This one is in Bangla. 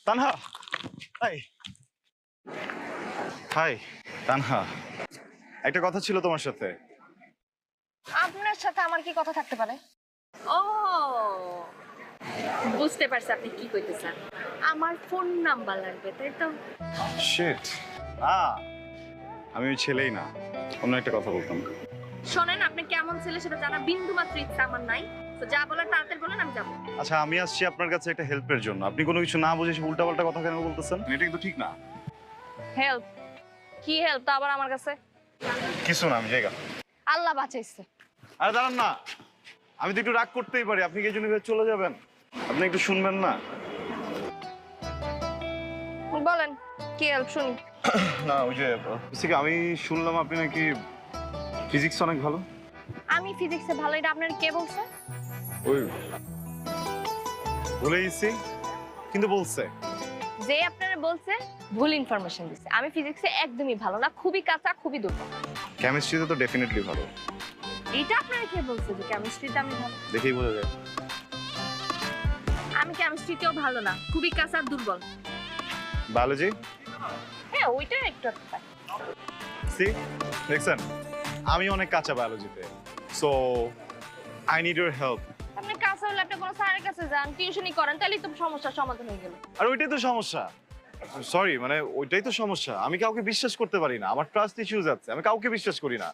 তানহা, হাই। হাই তানহা, একটা কথা ছিল তোমার সাথে। আপনার সাথে আমার কি কথা থাকতে পারে? ও বুঝতে পারছি আপনি কি কইতেছেন। আমার ফোন নাম্বার লাগবে, তাই তো? শিট, আমি ওই ছেলেই না, অন্য একটা কথা বলতাম। শোনেন, আপনি কেমন ছেলে সেটা জানা বিন্দু মাত্র ইচ্ছা আমার নাই। তো যা বলার তাড়াতাড়ি বলেন, আমি যাবো। আচ্ছা, আমি আসছি আপনার কাছে একটা হেল্পের জন্য। আপনি কোনো কিছু না বুঝে উল্টাপাল্টা কথা কেন বলতেছেন? এটা কিন্তু ঠিক না। হেল্প? কি হেল্প তা আবার আমার কাছে? কিছু না, আমি জায়গা। আল্লাহ বাঁচাইছে। আরে দাঁড়ান না, আমি তো একটু রাগ করতেই পারি। আপনি কি এই জন্য চলে যাবেন? আপনি একটু শুনবেন না? বলেন কি হেল্প শুনি। না, ওই যে আমি শুনলাম আপনি নাকি ফিজিক্স অনেক ভালো। আমি ফিজিক্সে ভালো, এটা আপনার কে বলছে? ওই ভুলে গেছি, কিন্তু বলছে। যে আপনারা বলছে ভুল ইনফরমেশন দিছে। আমি ফিজিক্সে একদমই ভালো না, খুবই কাঁচা, খুবই দুর্বল। কেমিস্ট্রিতে তো ডেফিনেটলি ভালো। এটা আপনারা কে বলছে যে কেমিস্ট্রিতে আমি ভালো? দেখেই বোঝা যায়। আমি কেমিস্ট্রিতেও ভালো না, খুবই কাঁচা আর দুর্বল। বায়োলজি? হ্যাঁ, ওইটা একটু একটু পারি। সি, দেখছেন, আমি অনেক কাঁচা বায়োলজিতে। So I need your help. আপনি কাঁচা হলে আপনি কোনো স্যারের কাছে যান, টিউশনি করেন, তাহলেই তো সমস্যার সমাধান হয়ে গেল। আর ওইটাই তো সমস্যা। সরি, মানে ওইটাই তো সমস্যা। আমি কাউকে বিশ্বাস করতে পারি না। আমার ট্রাস্ট ইস্যুজ আছে, আমি কাউকে বিশ্বাস করি না।